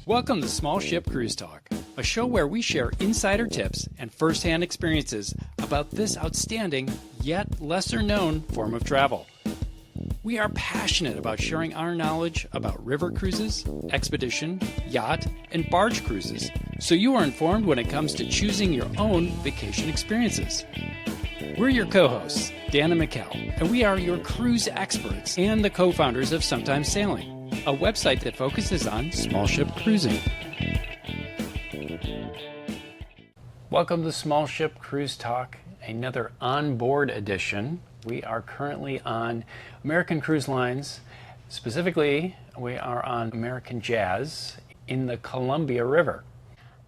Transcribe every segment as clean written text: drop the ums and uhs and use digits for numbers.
Welcome to Small Ship Cruise Talk, a show where we share insider tips and first-hand experiences about this outstanding, yet lesser-known form of travel. We are passionate about sharing our knowledge about river cruises, expedition, yacht, and barge cruises, so you are informed when it comes to choosing your own vacation experiences. We're your co-hosts, Dan and Mikkel, and we are your cruise experts and the co-founders of Sometimes Sailing, a website that focuses on small ship cruising. Welcome to Small Ship Cruise Talk, another onboard edition. We are currently on American Cruise Lines. Specifically, we are on American Jazz in the Columbia River.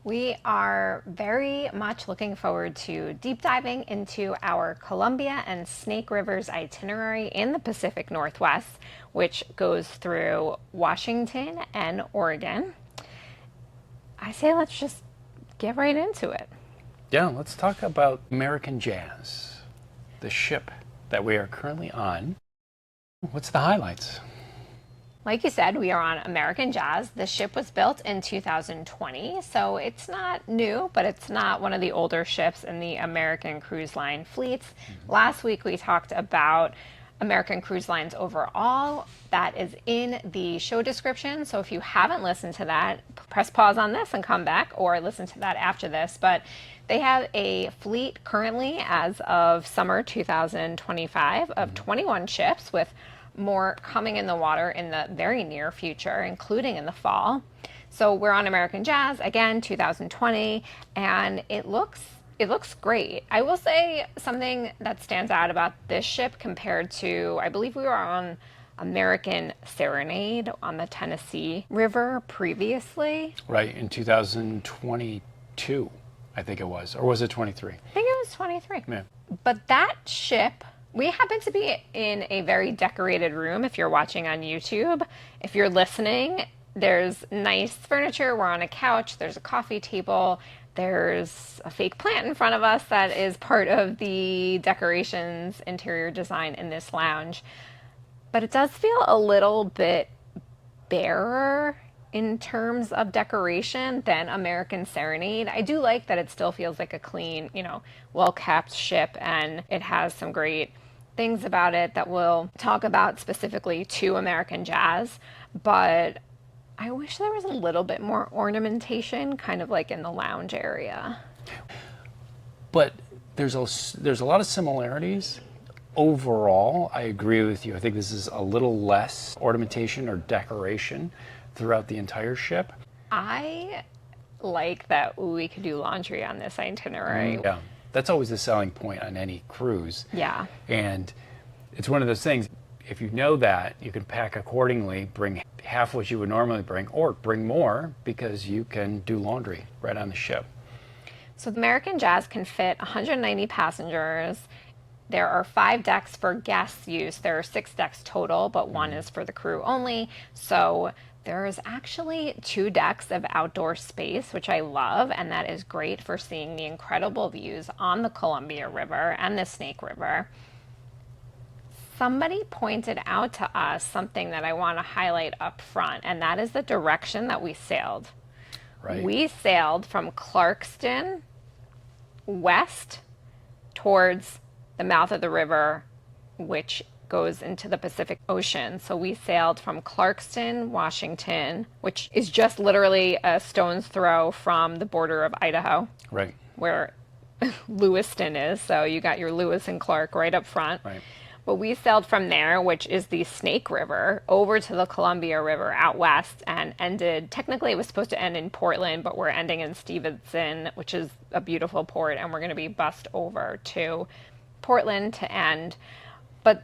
We are very much looking forward to deep diving into our Columbia and Snake Rivers itinerary in the Pacific Northwest, which goes through Washington and Oregon. I say let's just get right into it. Yeah, let's talk about American Jazz, the ship that we are currently on. What's the highlights? Like you said, we are on American Jazz. The ship was built in 2020, so it's not new, but it's not one of the older ships in the American Cruise Line fleets. Last week we talked about American Cruise Lines overall. That is in the show description, so if you haven't listened to that, press pause on this and come back, or listen to that after this. But they have a fleet currently as of summer 2025 of 21 ships, with more coming in the water in the very near future, including in the fall. So we're on American Jazz, again, 2020, and it looks great. I will say something that stands out about this ship compared to, I believe we were on American Serenade on the Tennessee River previously. Right, in 2022, I think it was. Or was it 23? I think it was 23. Yeah. But that ship, we happen to be in a very decorated room if you're watching on YouTube. If you're listening, there's nice furniture. We're on a couch. There's a coffee table. There's a fake plant in front of us that is part of the decorations, interior design in this lounge. But it does feel a little bit barer in terms of decoration than American Serenade. I do like that it still feels like a clean, well-kept ship, and it has some great things about it that we'll talk about specifically to American Jazz. But I wish there was a little bit more ornamentation, kind of like in the lounge area. But there's a lot of similarities. Overall, I agree with you. I think this is a little less ornamentation or decoration throughout the entire ship. I like that we could do laundry on this itinerary. Yeah, that's always the selling point on any cruise. Yeah. And it's one of those things, if you know that, you can pack accordingly, bring half what you would normally bring, or bring more because you can do laundry right on the ship. So the American Jazz can fit 190 passengers. There are 5 decks for guest use. There are 6 decks total, but one is for the crew only. So there's actually 2 decks of outdoor space, which I love, and that is great for seeing the incredible views on the Columbia River and the Snake River. Somebody pointed out to us something that I want to highlight up front, and that is the direction that we sailed. Right. We sailed from Clarkston west towards the mouth of the river, which goes into the Pacific Ocean. So we sailed from Clarkston, Washington, which is just literally a stone's throw from the border of Idaho, Right. where Lewiston is. So you got your Lewis and Clark right up front. Right. But we sailed from there, which is the Snake River, over to the Columbia River out west, and ended, technically it was supposed to end in Portland, but we're ending in Stevenson, which is a beautiful port, and we're going to be bussed over to Portland to end. But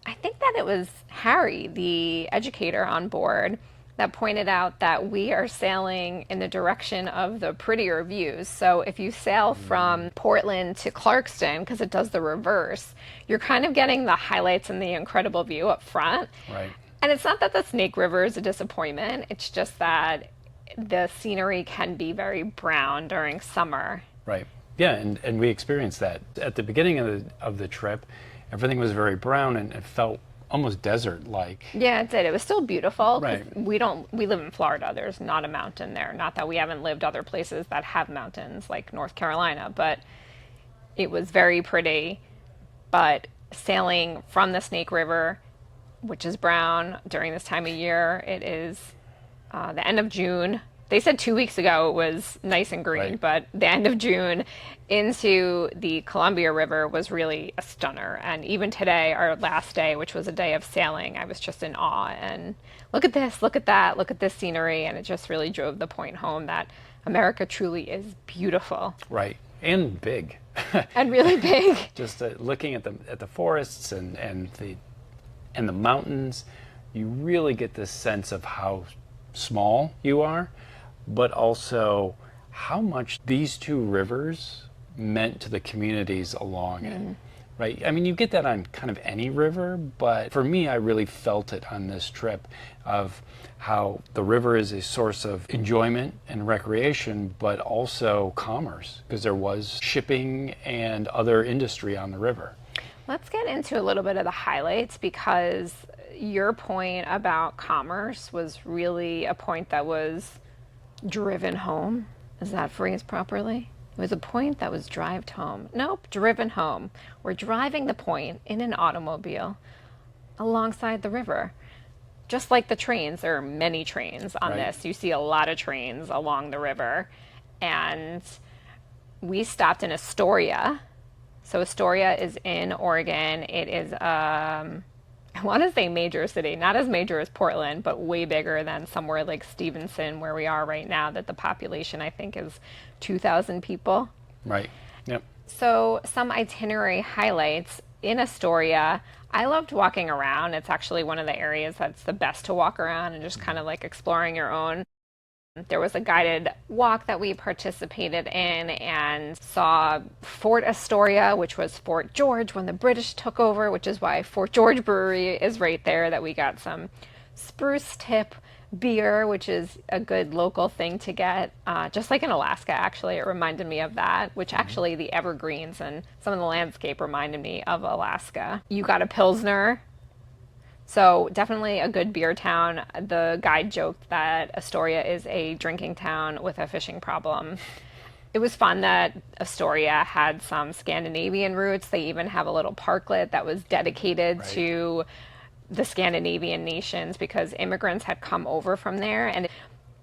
I think that it was Harry, the educator on board, that pointed out that we are sailing in the direction of the prettier views. So if you sail from Portland to Clarkston, because it does the reverse, you're kind of getting the highlights and the incredible view up front. Right. And it's not that the Snake River is a disappointment. It's just that the scenery can be very brown during summer. Right. Yeah, and we experienced that. At the beginning of the trip, everything was very brown, and it felt almost desert-like. Yeah, it did. It was still beautiful. 'Cause Right. we live in Florida. There's not a mountain there. Not that we haven't lived other places that have mountains like North Carolina, but it was very pretty. But sailing from the Snake River, which is brown during this time of year, it is the end of June. They said 2 weeks ago it was nice and green, Right. but the end of June into the Columbia River was really a stunner. And even today, our last day, which was a day of sailing, I was just in awe. And look at this, look at that, look at this scenery. And it just really drove the point home that America truly is beautiful Right. And big. and really big. Just looking at the forests and the mountains, you really get this sense of how small you are, but also how much these two rivers meant to the communities along it. Right? I mean, you get that on kind of any river, but for me, I really felt it on this trip of how the river is a source of enjoyment and recreation, but also commerce, because there was shipping and other industry on the river. Let's get into a little bit of the highlights because your point about commerce was really a point that was driven home. Is that phrased properly? It was a point that was drived home. Nope, driven home. We're driving the point in an automobile alongside the river. Just like the trains, there are many trains on Right. this. You see a lot of trains along the river. And we stopped in Astoria. So Astoria is in Oregon. It is, I want to say major city, not as major as Portland, but way bigger than somewhere like Stevenson, where we are right now, that the population I think is 2,000 people. Right. Yep. So some itinerary highlights in Astoria. I loved walking around. It's actually one of the areas that's the best to walk around and just kind of like exploring your own. There was a guided walk that we participated in and saw Fort Astoria, which was Fort George when the British took over, which is why Fort George Brewery is right there, that we got some spruce tip beer, which is a good local thing to get. Just like in Alaska, actually, it reminded me of that, which actually the evergreens and some of the landscape reminded me of Alaska. You got a Pilsner. So definitely a good beer town. The guide joked that Astoria is a drinking town with a fishing problem. It was fun that Astoria had some Scandinavian roots. They even have a little parklet that was dedicated Right. to the Scandinavian nations because immigrants had come over from there. And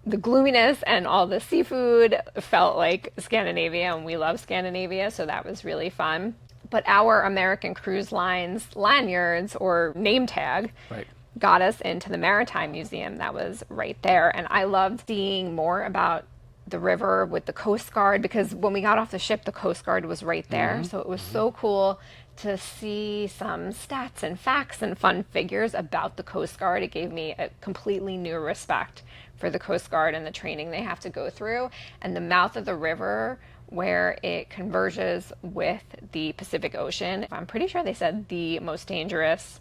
the gloominess and all the seafood felt like Scandinavia, and we love Scandinavia, so that was really fun. But our American Cruise Lines lanyards or name tag Right. got us into the Maritime Museum that was right there. And I loved seeing more about the river with the Coast Guard because when we got off the ship, the Coast Guard was right there. So it was so cool to see some stats and facts and fun figures about the Coast Guard. It gave me a completely new respect for the Coast Guard and the training they have to go through. And the mouth of the river where it converges with the Pacific Ocean. I'm pretty sure they said the most dangerous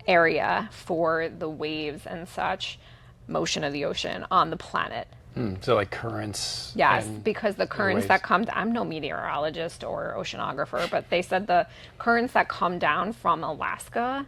area for the waves and such motion of the ocean on the planet. So like currents. Yes, and because the currents waves. that come, I'm no meteorologist or oceanographer, but they said the currents that come down from Alaska,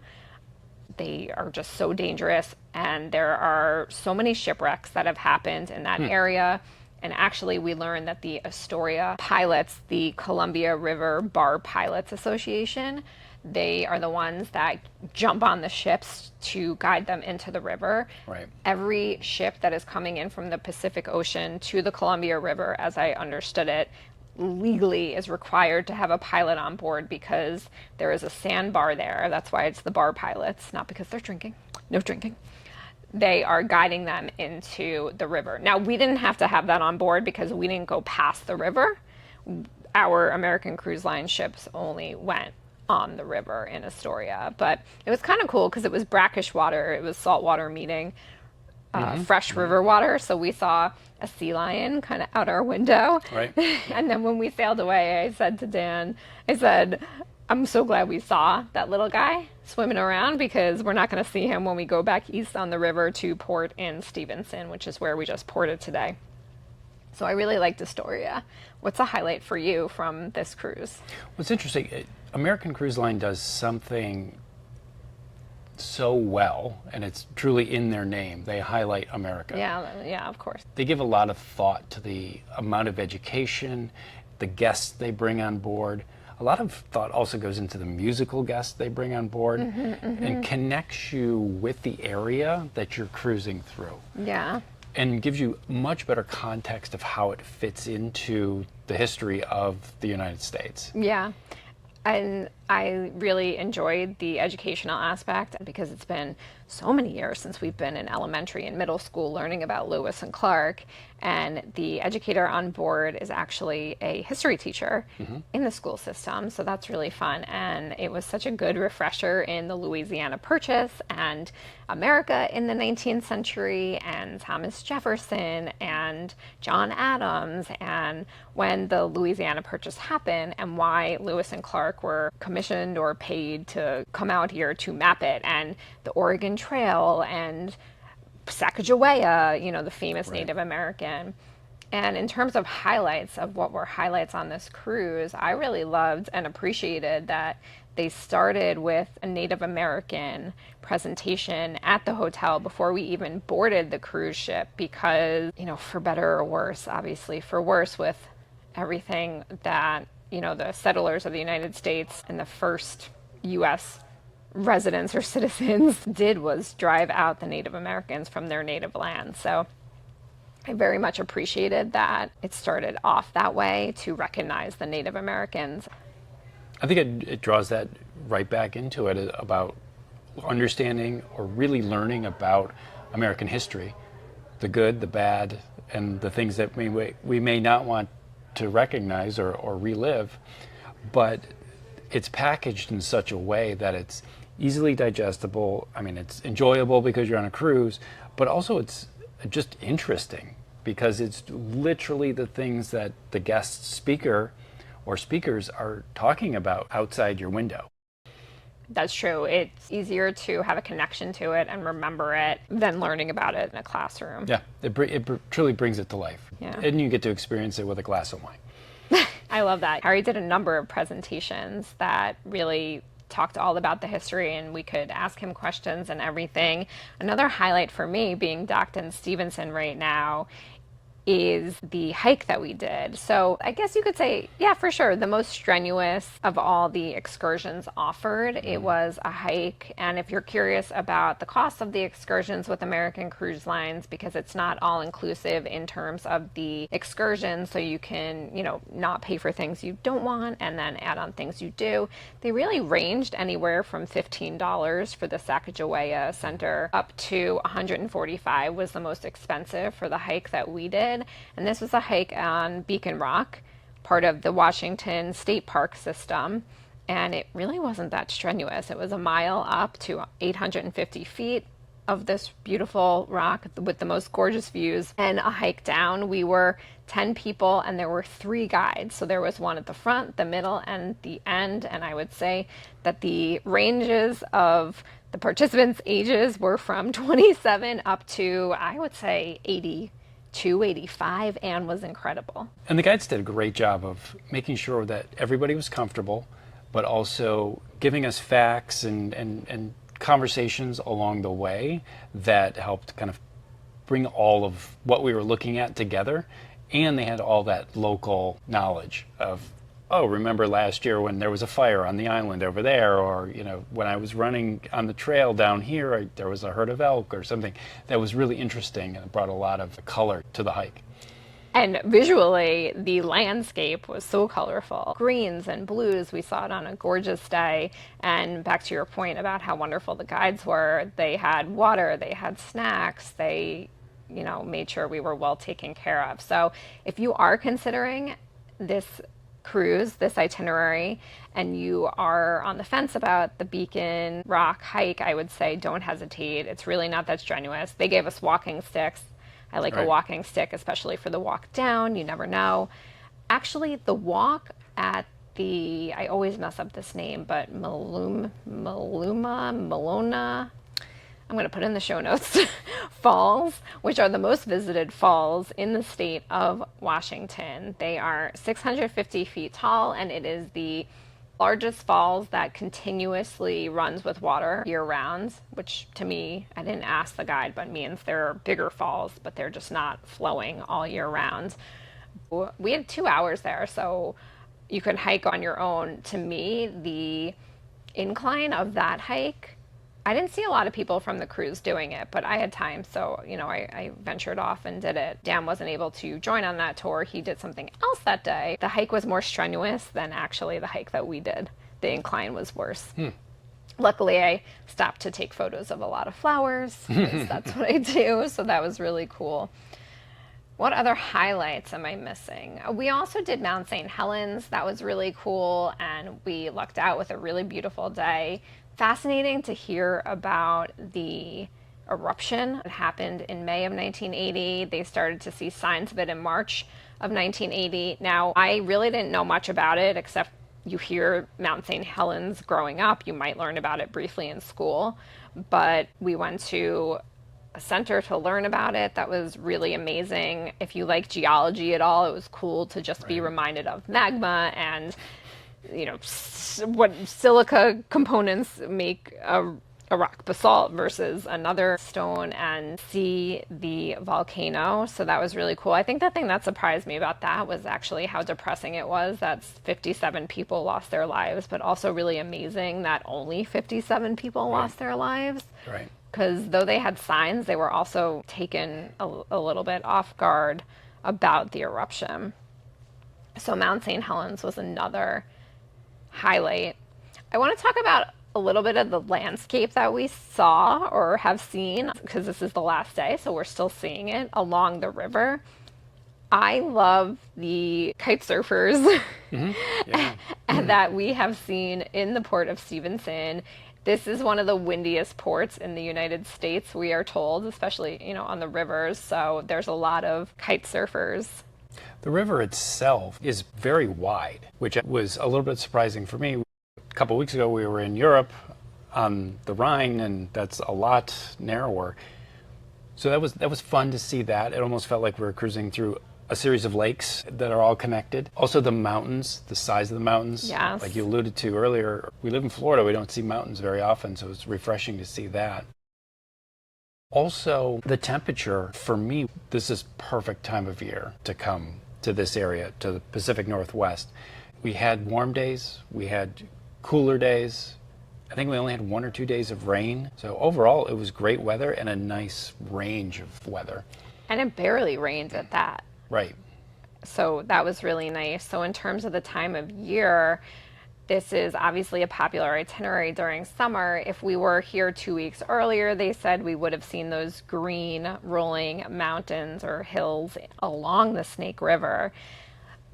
they are just so dangerous. And there are so many shipwrecks that have happened in that area. And actually, we learned that the Astoria pilots, the Columbia River Bar Pilots Association, they are the ones that jump on the ships to guide them into the river. Right. Every ship that is coming in from the Pacific Ocean to the Columbia River, as I understood it, legally is required to have a pilot on board because there is a sandbar there. That's why it's the bar pilots, not because they're drinking. No drinking. They are guiding them into the river. Now, we didn't have to have that on board because we didn't go past the river. Our American Cruise Line ships only went on the river in Astoria. But it was kind of cool because it was brackish water. It was saltwater meeting fresh river water. So we saw a sea lion kind of out our window. Right. And then when we sailed away, I said to Dan, I said, I'm so glad we saw that little guy swimming around because we're not going to see him when we go back east on the river to port in Stevenson, which is where we just ported today. So I really liked Astoria. What's a highlight for you from this cruise? What's interesting, American Cruise Line does something so well, and it's truly in their name. They highlight America. Yeah, of course. They give a lot of thought to the amount of education, the guests they bring on board. A lot of thought also goes into the musical guests they bring on board and connects you with the area that you're cruising through. Yeah. And gives you much better context of how it fits into the history of the United States. Yeah. And I really enjoyed the educational aspect because it's been so many years since we've been in elementary and middle school learning about Lewis and Clark. And the educator on board is actually a history teacher in the school system. So that's really fun. And it was such a good refresher in the Louisiana Purchase and America in the 19th century and Thomas Jefferson and John Adams and when the Louisiana Purchase happened and why Lewis and Clark were commissioned or paid to come out here to map it, and the Oregon Trail and Sacagawea, you know, the famous Native American. And in terms of highlights of what were highlights on this cruise, I really loved and appreciated that they started with a Native American presentation at the hotel before we even boarded the cruise ship because, you know, for better or worse, obviously for worse with everything that, you know, the settlers of the United States and the first U.S. residents or citizens did was drive out the Native Americans from their native land. So I very much appreciated that it started off that way to recognize the Native Americans. I think it draws that right back into it about understanding or really learning about American history, the good, the bad, and the things that we may not want to recognize or relive, but it's packaged in such a way that it's easily digestible. I mean, it's enjoyable because you're on a cruise, but also it's just interesting because it's literally the things that the guest speaker or speakers are talking about outside your window. That's true. It's easier to have a connection to it and remember it than learning about it in a classroom. Yeah, it truly brings it to life. Yeah. And you get to experience it with a glass of wine. I love that. Harry did a number of presentations that really talked all about the history and we could ask him questions and everything. Another highlight for me being docked in Stevenson right now is the hike that we did. So I guess you could say, yeah, for sure, the most strenuous of all the excursions offered. It was a hike. And if you're curious about the cost of the excursions with American Cruise Lines, because it's not all inclusive in terms of the excursion, so you can, you know, not pay for things you don't want and then add on things you do. They really ranged anywhere from $15 for the Sacagawea Center up to $145 was the most expensive for the hike that we did. And this was a hike on Beacon Rock, part of the Washington State Park system. And it really wasn't that strenuous. It was a mile up to 850 feet of this beautiful rock with the most gorgeous views, and a hike down. We were 10 people and there were 3 guides. So there was one at the front, the middle, and the end. And I would say that the ranges of the participants' ages were from 27 up to, I would say, 82, 85, and was incredible. And the guides did a great job of making sure that everybody was comfortable, but also giving us facts and conversations along the way that helped kind of bring all of what we were looking at together. And they had all that local knowledge of, oh, remember last year when there was a fire on the island over there, or, you know, when I was running on the trail down here, there was a herd of elk or something that was really interesting and it brought a lot of color to the hike. And visually, the landscape was so colorful. Greens and blues, we saw it on a gorgeous day. And back to your point about how wonderful the guides were, they had water, they had snacks, they, you know, made sure we were well taken care of. So if you are considering this cruise, this itinerary, and you are on the fence about the Beacon Rock hike, I would say don't hesitate. It's really not that strenuous. They gave us walking sticks. I like a walking stick, especially for the walk down. You never know. Actually, the walk at the, I always mess up this name, but Malona, I'm going to put in the show notes, falls, which are the most visited falls in the state of Washington. They are 650 feet tall, and it is the Largest falls that continuously runs with water year round, which to me, I didn't ask the guide, but means they're bigger falls, but they're just not flowing all year round. We had 2 hours there, so you could hike on your own. To me, the incline of that hike, I didn't see a lot of people from the cruise doing it, but I had time, so I ventured off and did it. Dan wasn't able to join on that tour. He did something else that day. The hike was more strenuous than actually the hike that we did. The incline was worse. Luckily, I stopped to take photos of a lot of flowers, because that's what I do, so that was really cool. What other highlights am I missing? We also did Mount St. Helens. That was really cool, and we lucked out with a really beautiful day. Fascinating to hear about the eruption that happened in May of 1980. They started to see signs of it in March of 1980. Now, I really didn't know much about it, except you hear Mount St. Helens growing up. You might learn about it briefly in school, but we went to a center to learn about it. That was really amazing. If you like geology at all, it was cool to just be reminded of magma and what silica components make a rock basalt versus another stone, and see the volcano. So that was really cool. I think the thing that surprised me about that was actually how depressing it was. That's 57 people lost their lives, but also really amazing that only 57 people lost their lives. Right. Because though they had signs, they were also taken a little bit off guard about the eruption. So Mount St. Helens was another highlight. I want to talk about a little bit of the landscape that we saw or have seen, because this is the last day, so we're still seeing it along the river. I love the kite surfers that we have seen in the port of Stevenson. This is one of the windiest ports in the United States, we are told, especially, on the rivers. So there's a lot of kite surfers. The river itself is very wide, which was a little bit surprising for me. A couple of weeks ago, we were in Europe on the Rhine, and that's a lot narrower. So that was fun to see that. It almost felt like we were cruising through a series of lakes that are all connected. Also the mountains, the size of the mountains. Yes. Like you alluded to earlier, we live in Florida, we don't see mountains very often, so it's refreshing to see that. Also, the temperature, for me, this is perfect time of year to come to this area, to the Pacific Northwest. We had warm days, we had cooler days. I think we only had 1 or 2 days of rain. So overall, it was great weather and a nice range of weather. And it barely rained at that. Right. So that was really nice. So in terms of the time of year, this is obviously a popular itinerary during summer. If we were here 2 weeks earlier, they said we would have seen those green rolling mountains or hills along the Snake River.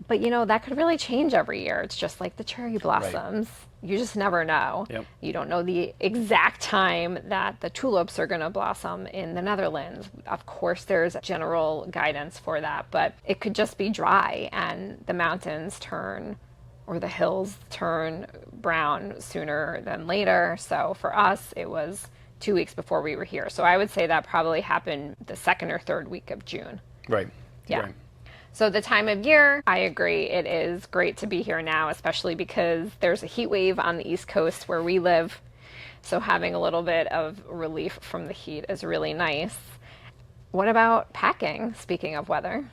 But that could really change every year. It's just like the cherry blossoms. Right. You just never know. Yep. You don't know the exact time that the tulips are going to blossom in the Netherlands. Of course, there's general guidance for that, but it could just be dry and the mountains turn, or the hills turn brown sooner than later. So for us, it was 2 weeks before we were here. So I would say that probably happened the second or third week of June. Right. Yeah. Right. So the time of year, I agree, it is great to be here now, especially because there's a heat wave on the East Coast where we live. So having a little bit of relief from the heat is really nice. What about packing, speaking of weather?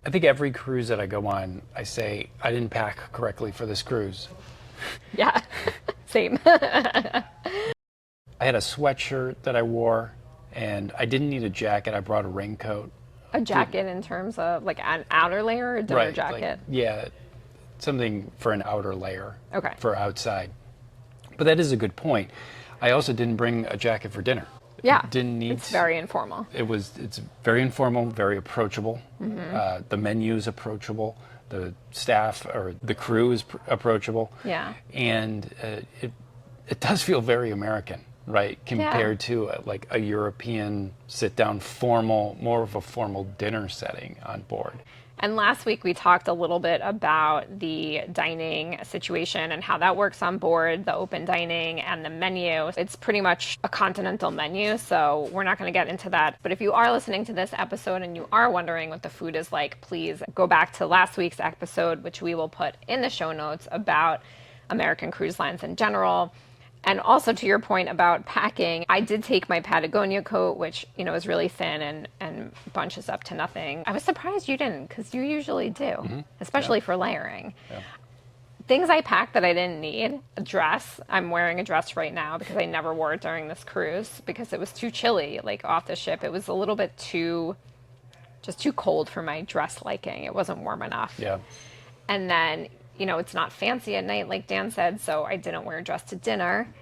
I think every cruise that I go on, I say, I didn't pack correctly for this cruise. Yeah, same. I had a sweatshirt that I wore, and I didn't need a jacket. I brought a raincoat. A jacket in terms of like an outer layer or a dinner jacket? Yeah, something for an outer layer. Okay. For outside. But that is a good point. I also didn't bring a jacket for dinner. Yeah. Didn't need. It's very informal. It's very informal, very approachable. Mm-hmm. The menu is approachable. The staff or the crew is approachable. Yeah. And it does feel very American. Right, compared to like a European sit-down formal, more of a formal dinner setting on board. And last week we talked a little bit about the dining situation and how that works on board, the open dining and the menu. It's pretty much a continental menu, so we're not going to get into that. But if you are listening to this episode and you are wondering what the food is like, please go back to last week's episode, which we will put in the show notes, about American Cruise Lines in general. And also to your point about packing, I did take my Patagonia coat, which, is really thin and bunches up to nothing. I was surprised you didn't, because you usually do, especially for layering. Yeah. Things I packed that I didn't need, a dress. I'm wearing a dress right now because I never wore it during this cruise because it was too chilly, like off the ship. It was a little bit just too cold for my dress liking. It wasn't warm enough. Yeah. And then, it's not fancy at night, like Dan said, so I didn't wear a dress to dinner.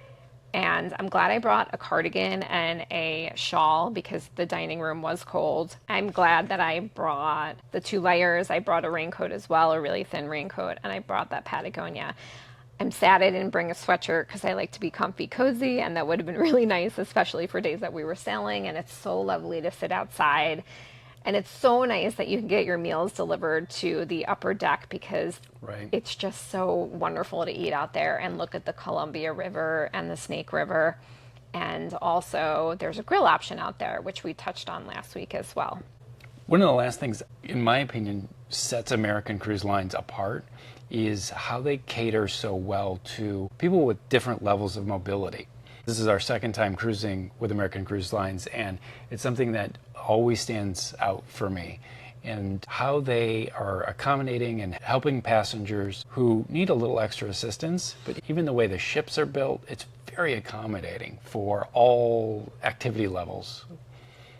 And I'm glad I brought a cardigan and a shawl because the dining room was cold. I'm glad that I brought the 2 layers. I brought a raincoat as well, a really thin raincoat, and I brought that Patagonia. I'm sad I didn't bring a sweatshirt because I like to be comfy cozy, and that would have been really nice, especially for days that we were sailing, and it's so lovely to sit outside. And it's so nice that you can get your meals delivered to the upper deck because it's just so wonderful to eat out there and look at the Columbia River and the Snake River. And also there's a grill option out there, which we touched on last week as well. One of the last things, in my opinion, sets American Cruise Lines apart is how they cater so well to people with different levels of mobility. This is our second time cruising with American Cruise Lines, and it's something that always stands out for me. And how they are accommodating and helping passengers who need a little extra assistance, but even the way the ships are built, it's very accommodating for all activity levels.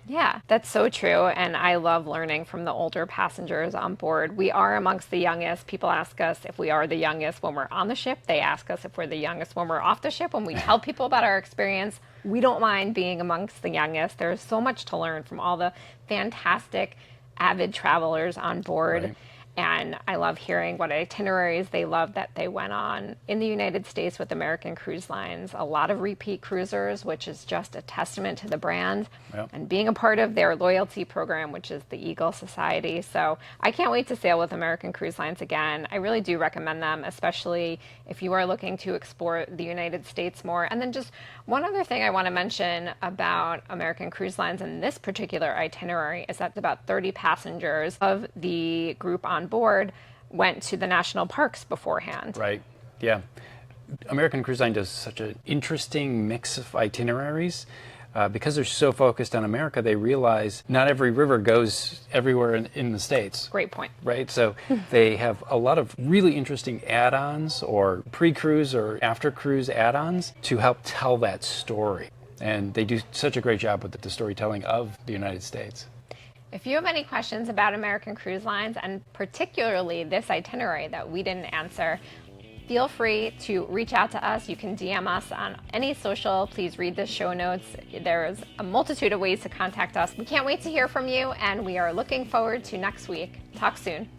Yeah, that's so true. And I love learning from the older passengers on board. We are amongst the youngest. People ask us if we are the youngest when we're on the ship. They ask us if we're the youngest when we're off the ship. When we tell people about our experience, we don't mind being amongst the youngest. There's so much to learn from all the fantastic, avid travelers on board. Right. And I love hearing what itineraries they love that they went on in the United States with American Cruise Lines. A lot of repeat cruisers, which is just a testament to the brand. Yep. And being a part of their loyalty program, which is the Eagle Society. So I can't wait to sail with American Cruise Lines again. I really do recommend them, especially if you are looking to explore the United States more. And then just one other thing I want to mention about American Cruise Lines and this particular itinerary is that about 30 passengers of the group on board went to the national parks beforehand. Right, yeah. American Cruise Line does such an interesting mix of itineraries. Because they're so focused on America, they realize not every river goes everywhere in the States. Great point. Right, so they have a lot of really interesting add-ons or pre-cruise or after-cruise add-ons to help tell that story. And they do such a great job with the storytelling of the United States. If you have any questions about American Cruise Lines, and particularly this itinerary that we didn't answer, feel free to reach out to us. You can DM us on any social. Please read the show notes. There's a multitude of ways to contact us. We can't wait to hear from you, and we are looking forward to next week. Talk soon.